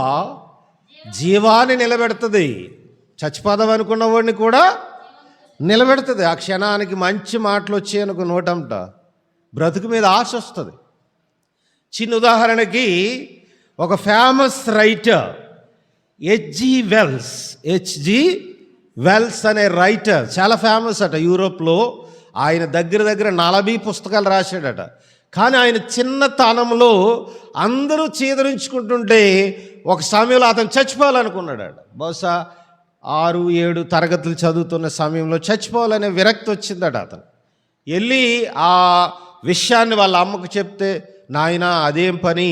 జీవాన్ని నిలబెడుతుంది. చచ్చిపోదాం అనుకున్న వాడిని కూడా నిలబెడుతుంది. ఆ క్షణానికి మంచి మాటలు వచ్చాయనుకో నోటంట బ్రతుకు మీద ఆశ వస్తుంది. చిన్న ఉదాహరణకి ఒక ఫేమస్ రైటర్ హెచ్జి వెల్స్ అనే రైటర్ చాలా ఫేమస్ అట యూరోప్లో. ఆయన దగ్గర 40 పుస్తకాలు రాశాడట. కానీ ఆయన చిన్నతనంలో అందరూ చీదరించుకుంటుంటే ఒక సమయంలో అతను చచ్చిపోవాలనుకున్నాడట. బహుశా 6, 7 తరగతులు చదువుతున్న సమయంలో చచ్చిపోవాలనే విరక్తి వచ్చిందట. అతను వెళ్ళి ఆ విషయాన్ని వాళ్ళ అమ్మకు చెప్తే, నాయనా అదేం పని,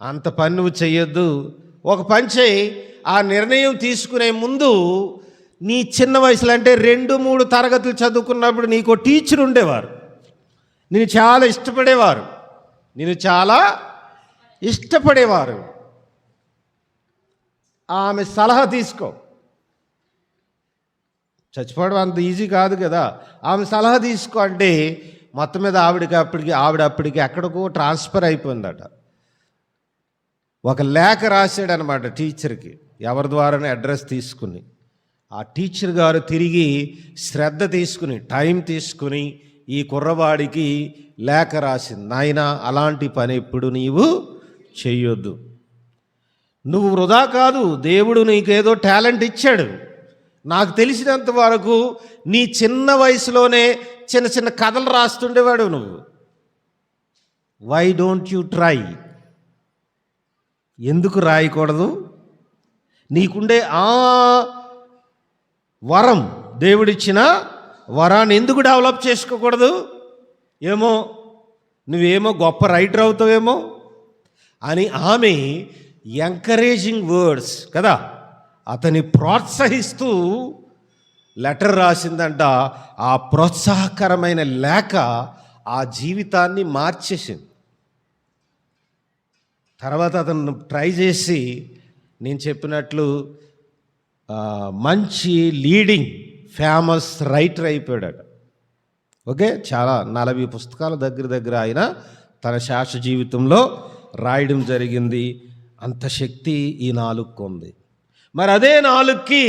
అంత పని నువ్వు చెయ్యొద్దు, ఒక పని చేయి, ఆ నిర్ణయం తీసుకునే ముందు నీ చిన్న వయసులో అంటే 2, 3 తరగతులు చదువుకున్నప్పుడు నీకు టీచర్ ఉండేవారు, నేను చాలా ఇష్టపడేవారు. ఆమె సలహా తీసుకో. చచ్చిపోవడం అంత ఈజీ కాదు కదా. ఆమె సలహా తీసుకో అంటే మొత్తం మీద ఆవిడ అప్పటికి ఎక్కడికో ట్రాన్స్ఫర్ అయిపోయిందట. ఒక లేఖ రాశాడనమాట టీచర్కి, ఎవరి ద్వారానే అడ్రస్ తీసుకుని. ఆ టీచర్ గారు తిరిగి శ్రద్ధ తీసుకుని, టైం తీసుకుని ఈ కుర్రవాడికి లేఖ రాసింది. నాయనా అలాంటి పని ఎప్పుడు నీవు చెయ్యొద్దు. నువ్వు వృధా కాదు, దేవుడు నీకేదో టాలెంట్ ఇచ్చాడు. నాకు తెలిసినంత వరకు నీ చిన్న వయసులోనే చిన్న కథలు రాస్తుండేవాడు నువ్వు. Why don't you try? ఎందుకు రాయకూడదు? నీకుండే ఆ వరం, దేవుడిచ్చిన వరాన్ని ఎందుకు డెవలప్ చేసుకోకూడదు? ఏమో నువ్వేమో గొప్ప రైటర్ అవుతావేమో అని ఆమె ఎంకరేజింగ్ వర్డ్స్ కదా, అతని ప్రోత్సహిస్తూ లెటర్ రాసిందంట. ఆ ప్రోత్సాహకరమైన లేఖ ఆ జీవితాన్ని మార్చేసింది. తర్వాత అతను ట్రై చేసి నేను చెప్పినట్లు మంచి లీడింగ్ ఫేమస్ రైటర్ అయిపోయాడట. ఓకే, చాలా 40 పుస్తకాల దగ్గర ఆయన తన శాశ్వత జీవితంలో రాయడం జరిగింది. అంత శక్తి ఈ నాలుగుకు ఉంది. మరి అదే నాలుగుకి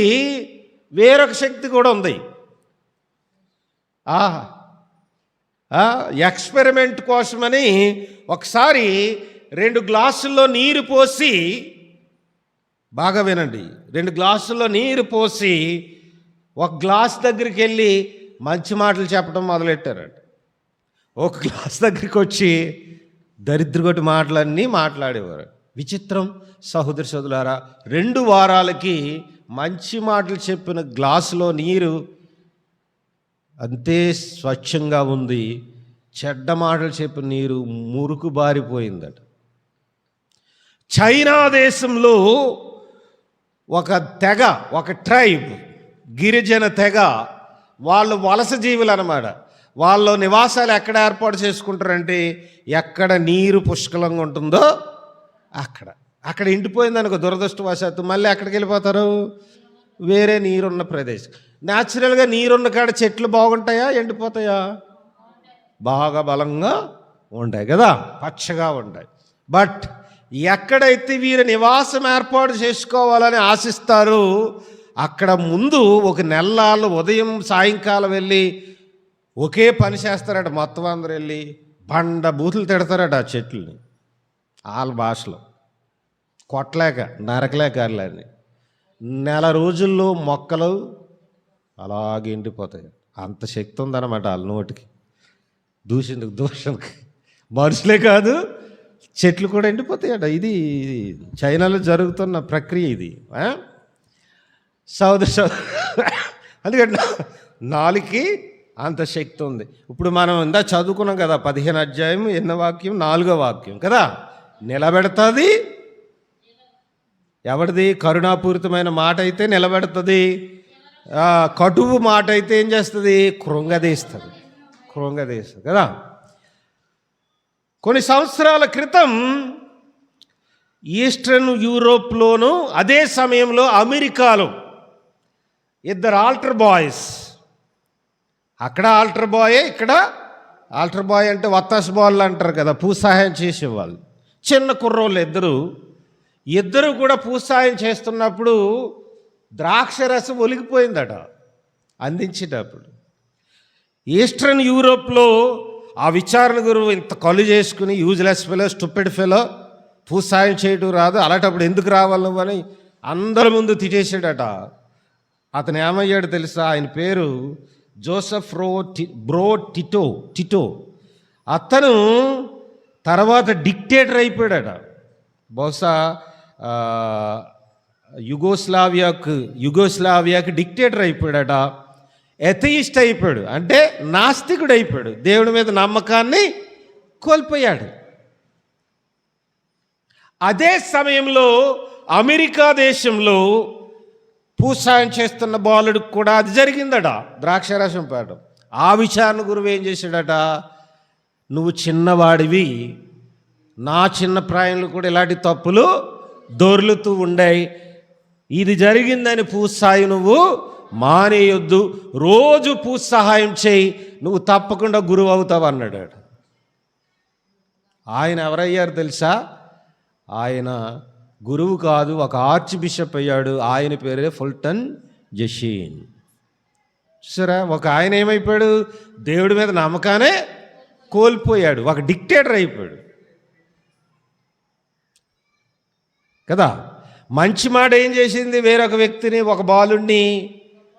వేరొక శక్తి కూడా ఉంది. ఎక్స్పెరిమెంట్ కోసమని ఒకసారి 2 గ్లాసుల్లో నీరు పోసి, బాగా వినండి, 2 గ్లాసుల్లో నీరు పోసి ఒక గ్లాస్ దగ్గరికి వెళ్ళి మంచి మాటలు చెప్పడం మొదలెట్టారట. ఒక గ్లాస్ దగ్గరికి వచ్చి దరిద్రగొట్టి మాటలన్నీ మాట్లాడేవారు. విచిత్రం సహోదర సోదరులారా, 2 వారాలకి మంచి మాటలు చెప్పిన గ్లాసులో నీరు అంతే స్వచ్ఛంగా ఉంది. చెడ్డ మాటలు చెప్పి నీరు మురుకు బారిపోయిందట. చైనా దేశంలో ఒక తెగ, ఒక ట్రైబ్, గిరిజన తెగ, వాళ్ళు వలస జీవులు అన్నమాట. వాళ్ళు నివాసాలు ఎక్కడ ఏర్పాటు చేసుకుంటారంటే ఎక్కడ నీరు పుష్కలంగా ఉంటుందో అక్కడ ఎండిపోయిందనుకో దురదృష్టవశాత్తు మళ్ళీ ఎక్కడికి వెళ్ళిపోతారు? వేరే నీరున్న ప్రదేశం. న్యాచురల్గా నీరున్న కాడ చెట్లు బాగుంటాయా, ఎండిపోతాయా? బాగా బలంగా ఉంటాయి కదా, పచ్చగా ఉంటాయి. బట్ ఎక్కడైతే వీరు నివాసం ఏర్పాటు చేసుకోవాలని ఆశిస్తారో అక్కడ ముందు ఒక నెలలు ఉదయం సాయంకాలం వెళ్ళి ఒకే పని చేస్తారట. మొత్తం అందరూ వెళ్ళి బండ బూతులు తిడతారట ఆ చెట్లని, వాళ్ళ భాషలో, కొట్టలేక నరకలేక అని. నెల రోజుల్లో మొక్కలు అలాగే ఎండిపోతాయి. అంత శక్తి ఉందన్నమాట వాళ్ళ నోటికి. దూషణకి మనుషులే కాదు, చెట్లు కూడా ఎండిపోతాయట. ఇది చైనాలో జరుగుతున్న ప్రక్రియ ఇది. అందుకని నాలుగుకి అంత శక్తి ఉంది. ఇప్పుడు మనం ఇందా చదువుకున్నాం కదా, 15 అధ్యాయం 8వ వాక్యం 4వ వాక్యం కదా, నిలబెడుతుంది. ఎవరిది? కరుణాపూరితమైన మాట అయితే నిలబెడుతుంది, కటువు మాట అయితే ఏం చేస్తుంది? కృంగదీస్తుంది కదా. కొన్ని సంవత్సరాల క్రితం ఈస్టర్న్ యూరోప్లోను అదే సమయంలో అమెరికాలో 2 ఆల్టర్ బాయ్స్, అక్కడ ఆల్టర్ బాయే, ఇక్కడ ఆల్టర్ బాయ్ అంటే వత్తాస్ బాల్ అంటారు కదా, పూసాయం చేసేవాళ్ళు. చిన్న కుర్రోళ్ళు ఇద్దరు కూడా పూసాయం చేస్తున్నప్పుడు ద్రాక్షరసం ఒలిగిపోయిందట అందించేటప్పుడు. ఈస్టర్న్ యూరోప్లో ఆ విచారణ గురువు ఇంత కళ్ళు చేసుకుని యూజ్లెస్ ఫెలో, స్టూపిడ్ ఫెలో, పూసాయం చేయడం రాదు, అలాంటప్పుడు ఎందుకు రావాలి నువ్వు అని అందరి ముందు తిట్టేసాడట. అతను ఏమయ్యాడు తెలుసా? ఆయన పేరు జోసెఫ్ బ్రో టిటో. అతను తర్వాత డిక్టేటర్ అయిపోయాడట. బహుశా యుగోస్లావియాకి డిక్టేటర్ అయిపోయాడట. ఎథయిస్ట్ అయిపోయాడు, అంటే నాస్తికుడు అయిపోయాడు, దేవుడి మీద నమ్మకాన్ని కోల్పోయాడు. అదే సమయంలో అమెరికా దేశంలో పూసాయం చేస్తున్న బాలుడికి కూడా అది జరిగిందట, ద్రాక్షరసం పాడడం. ఆ విచారణ గురువు ఏం చేశాడట? నువ్వు చిన్నవాడివి, నా చిన్న ప్రాయంలో కూడా ఇలాంటి తప్పులు దొర్లుతూ ఉండాయి, ఇది జరిగిందని పూసాయి నువ్వు మానేయొద్దు, రోజు పూజ సహాయం చేయి, నువ్వు తప్పకుండా గురువు అవుతావు అన్నాడు. ఆయన ఎవరయ్యారు తెలుసా? ఆయన గురువు కాదు, ఒక ఆర్చ్ బిషప్ అయ్యాడు. ఆయన పేరే ఫుల్టన్ జెషీన్. సరే, ఒక ఆయన ఏమైపోయాడు? దేవుడి మీద నమ్మకానే కోల్పోయాడు, ఒక డిక్టేటర్ అయిపోయాడు కదా. మంచి మాట ఏం చేసింది? వేరొక వ్యక్తిని, ఒక బాలుడిని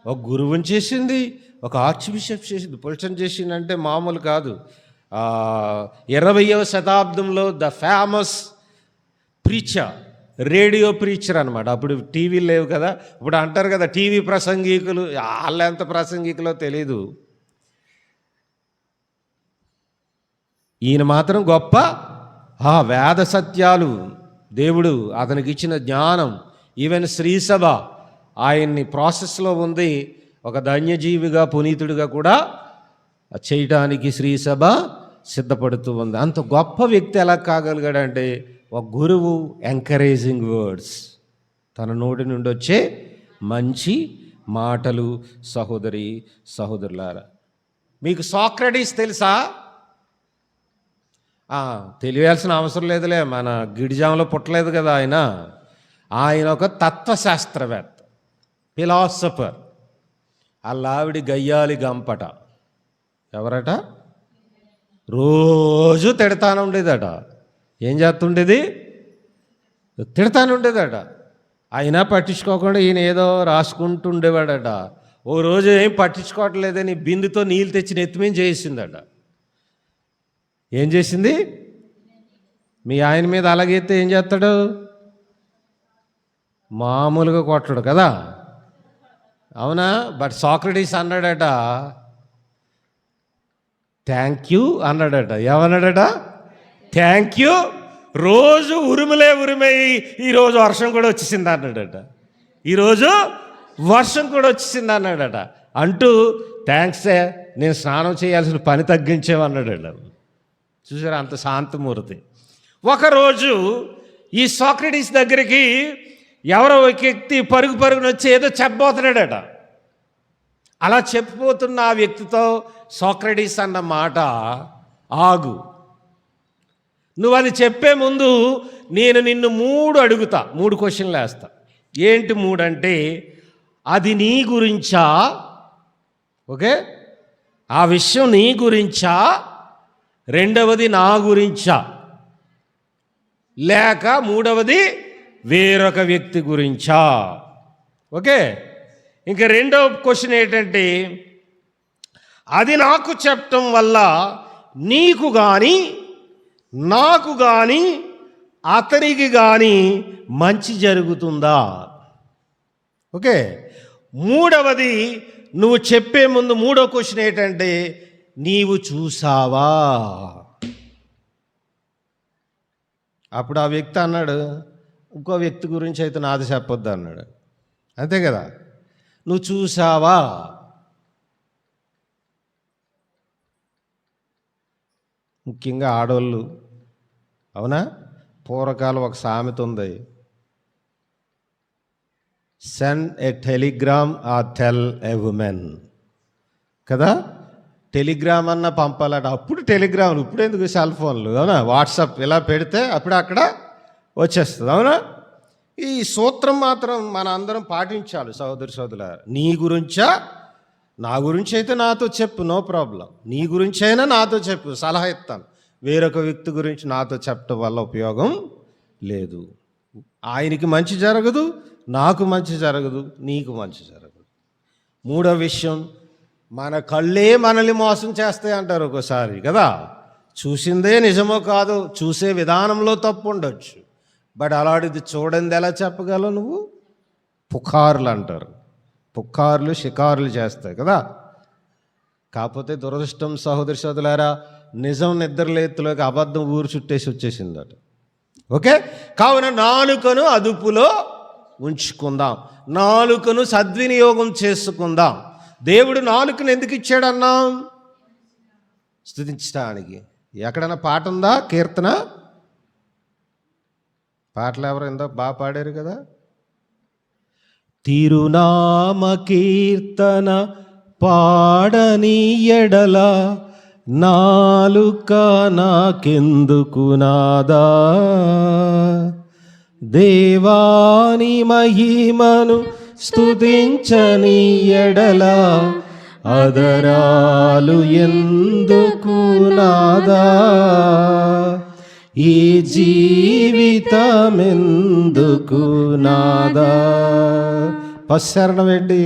ఒక గురువుని చేసింది, ఒక ఆర్చ్ బిషప్ చేసింది. ఫుల్టన్ జెషీన్ అంటే మామూలు కాదు. 20వ శతాబ్దంలో the famous preacher, radio preacher అనమాట. అప్పుడు టీవీలు లేవు కదా, ఇప్పుడు అంటారు కదా టీవీ ప్రసంగికులు, వాళ్ళు ఎంత ప్రసంగికులో తెలీదు. ఈయన మాత్రం గొప్ప వేద సత్యాలు, దేవుడు అతనికి ఇచ్చిన జ్ఞానం, ఈవెన్ శ్రీసభ ఆయన్ని ప్రాసెస్లో ఉంది, ఒక ధన్యజీవిగా పునీతుడిగా కూడా చేయటానికి శ్రీసభ సిద్ధపడుతూ ఉంది. అంత గొప్ప వ్యక్తి ఎలా కాగలిగాడంటే, ఒక గురువు ఎంకరేజింగ్ వర్డ్స్, తన నోటి నుండి వచ్చే మంచి మాటలు. సహోదరులారా, మీకు సాక్రటీస్ తెలుసా? తెలియాల్సిన అవసరం లేదులే, మన గిడిజాంలో పుట్టలేదు కదా ఆయన ఒక తత్వశాస్త్రవేత్త, ఫిలాసఫర్. అల్లావిడి గయ్యాలి గంపట. ఎవరట? రోజు తిడతానుండేదట. ఏం చేస్తుండేది? తిడతానుండేదట. అయినా పట్టించుకోకుండా ఈయన ఏదో రాసుకుంటుండేవాడట. ఓ రోజు ఏం పట్టించుకోవట్లేదని బిందుతో నీళ్ళు తెచ్చి నెత్తిమీద చేసిందట. ఏం చేసింది? మీ ఆయన మీద అలాగైతే ఏం చేస్తాడు? మామూలుగా కొట్టడు కదా, అవునా? బట్ సాక్రటీస్ అన్నాడట, థ్యాంక్ యూ అన్నాడట. ఏమన్నాడట? Thank you. రోజు ఉరుమే ఈరోజు వర్షం కూడా వచ్చేసింది అన్నాడట. ఈరోజు వర్షం కూడా వచ్చేసింది అన్నాడట. అంటూ థ్యాంక్సే, నేను స్నానం చేయాల్సిన పని తగ్గించేవన్నాడట. చూసారా అంత శాంతమూర్తి. ఒకరోజు ఈ సాక్రటీస్ దగ్గరికి ఎవరో ఒక వ్యక్తి పరుగున వచ్చి ఏదో చెప్పబోతున్నాడట. అలా చెప్పిపోతున్న ఆ వ్యక్తితో సాక్రటీస్ అన్న మాట, ఆగు, నువ్వు అది చెప్పే ముందు నేను నిన్ను 3 అడుగుతా, 3 క్వశ్చన్లు వేస్తా. ఏంటి 3 అంటే, అది నీ గురించా? ఓకే, ఆ విషయం నీ గురించా? రెండవది నా గురించా? లేక మూడవది వేరొక వ్యక్తి గురించా? ఓకే, ఇంకా రెండవ క్వశ్చన్ ఏంటంటే, అది నాకు చెప్పటం వల్ల నీకు కానీ నాకు కానీ అతనికి కానీ మంచి జరుగుతుందా? ఓకే, మూడవది నువ్వు చెప్పే ముందు మూడో క్వశ్చన్ ఏంటంటే, నీవు చూసావా? అప్పుడు ఆ వ్యక్తి అన్నాడు, ఇంకో వ్యక్తి గురించి అయితే నాది చెప్పొద్దు అన్నాడు. అంతే కదా, నువ్వు చూసావా? ముఖ్యంగా ఆడవాళ్ళు, అవునా? పూర్వకాలం ఒక సామెత ఉంది, send a telegram or tell a woman కదా. టెలిగ్రామ్ అన్న పంపాలట. అప్పుడు టెలిగ్రామ్లు, ఇప్పుడు ఎందుకు సెల్ ఫోన్లు, అవునా? వాట్సాప్ ఇలా పెడితే అప్పుడు అక్కడ వచ్చేస్తుంది, అవునా? ఈ సూత్రం మాత్రం మన అందరం పాటించాలి సోదరుల. నీ గురించా? నా గురించి అయితే నాతో చెప్పు, నో ప్రాబ్లం. నీ గురించి అయినా నాతో చెప్పు, సలహా ఇస్తాను. వేరొక వ్యక్తి గురించి నాతో చెప్పడం వల్ల ఉపయోగం లేదు. ఆయనకి మంచి జరగదు, నాకు మంచి జరగదు, నీకు మంచి జరగదు. మూడో విషయం, మన కళ్ళే మనల్ని మోసం చేస్తాయి అంటారు ఒక్కోసారి కదా. చూసిందే నిజమో కాదో, చూసే విధానంలో తప్పు ఉండొచ్చు, బట్ అలాంటిది చూడండి ఎలా చెప్పగలవు నువ్వు? పుకార్లు అంటారు, పుకార్లు షికారులు చేస్తాయి కదా. కాకపోతే దురదృష్టం సోదరులారా, నిజం నిద్రలేతులోకి అబద్ధం ఊరు చుట్టేసి వచ్చేసిందట. ఓకే, కావున నాలుకను అదుపులో ఉంచుకుందాం, నాలుకను సద్వినియోగం చేసుకుందాం. దేవుడు నాలుకను ఎందుకు ఇచ్చాడన్నాం? స్తుతించడానికి. ఎక్కడన్నా పాట ఉందా? కీర్తన పాటలు ఎవరు ఎంతో బాగా పాడారు కదా. తిరునామ కీర్తన పాడని ఎడల నాలుక నాకెందుకు నాదా, దేవాని మహిమను స్తుతించని ఎడల అదరాలు ఎందుకు నాదా, ఈ జీవితమెందుకు నాదా. పశ్చరణం ఏంటి?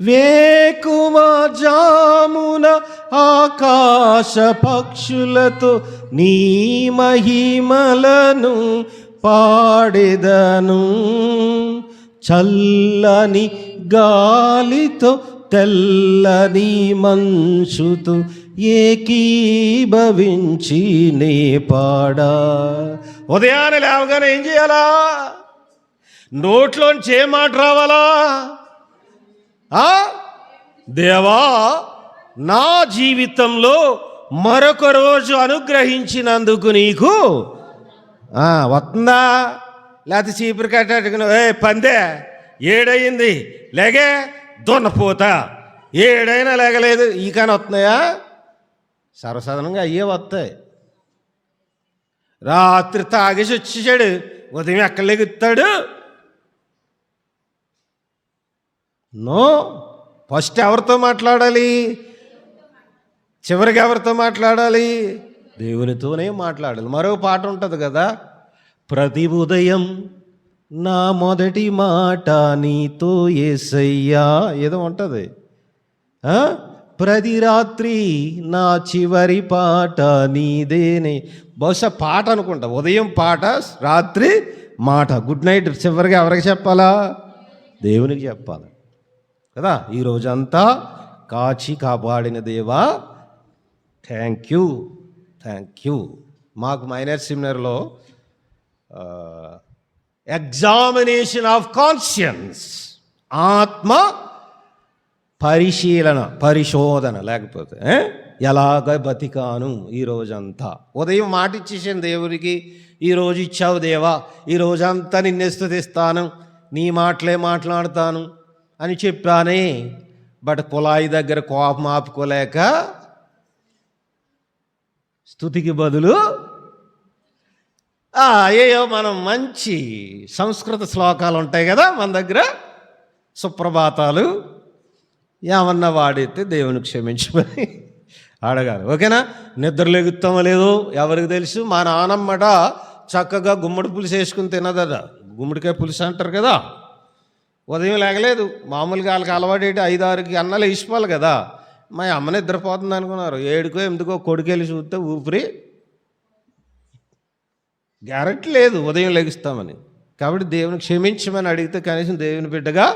వేకుమ జామున ఆకాశ పక్షులతో నీ మహిమలను పాడెదను, చల్లని గాలితో తెల్లని మంచుతో ఏకీభవించి నే పాడా. ఉదయాన్నే లేవగానే ఏం చేయాలా? నోట్లోంచి ఏ మాట రావాలా? దేవా, నా జీవితంలో మరొక రోజు అనుగ్రహించినందుకు నీకు వస్తుందా? లేకపోతే చీపురు కట్టట్టుకుని, పందే 7 అయింది లేగే దున్నపోతా, 7 అయినా లేగలేదు, ఈ కానీ వస్తున్నాయా? సర్వసాధారణంగా అయ్యే వస్తాయి. రాత్రి తాగేసి వచ్చేసాడు, ఉదయం ఎక్కడ లెగుతాడు? నో. ఫస్ట్ ఎవరితో మాట్లాడాలి? చివరికి ఎవరితో మాట్లాడాలి? దేవునితోనే మాట్లాడాలి. మరో పాట ఉంటుంది కదా, ప్రతి ఉదయం నా మొదటి మాట నీతో యేసయ్యా, ఏదో ఉంటుంది. ప్రతి రాత్రి నా చివరి పాట నీదేనే. బహుశా పాట అనుకుంటా, ఉదయం పాట, రాత్రి మాట, గుడ్ నైట్. చివరిగా ఎవరికి చెప్పాలా? దేవునికి చెప్పాలి కదా. ఈ రోజంతా కాచి కాపాడిన దేవా థ్యాంక్ యూ. మాకు మైనర్ సెమినార్లో ఎగ్జామినేషన్ ఆఫ్ కాన్షియన్స్, ఆత్మ పరిశోధన లేకపోతే ఎలాగ బతికాను ఈ రోజంతా. ఉదయం మాట ఇచ్చేసాను దేవుడికి, ఈరోజు ఇచ్చావు దేవా, ఈ రోజంతా నిన్నే స్తుతిస్తాను, నీ మాటలే మాట్లాడతాను అని చెప్పానే. బట్ కుళాయి దగ్గర కోపం ఆపుకోలేక స్తుతికి బదులు అయ్యో మనం మంచి సంస్కృత శ్లోకాలు ఉంటాయి కదా మన దగ్గర, సుప్రభాతాలు ఏమన్నా వాడితే దేవుని క్షమించమని అడగాలి. ఓకేనా? నిద్ర లెగుతామో లేదో ఎవరికి తెలుసు. మా నానమ్మట చక్కగా గుమ్మడి పులుసు వేసుకుని తినదట. గుమ్మడికాయ పులుసు అంటారు కదా. ఉదయం లేగలేదు, మామూలుగా వాళ్ళకి అలవాటు ఏంటి 5-6కి అన్నాలు వేసిపోవాలి కదా. మా అమ్మ నిద్రపోతుంది అనుకున్నారు. 7కో 8కో కొడుకెళ్ళి చూస్తే ఊపిరి గ్యారెంటీ లేదు ఉదయం లెగుస్తామని. కాబట్టి దేవుని క్షమించమని అడిగితే కనీసం దేవుని బిడ్డగా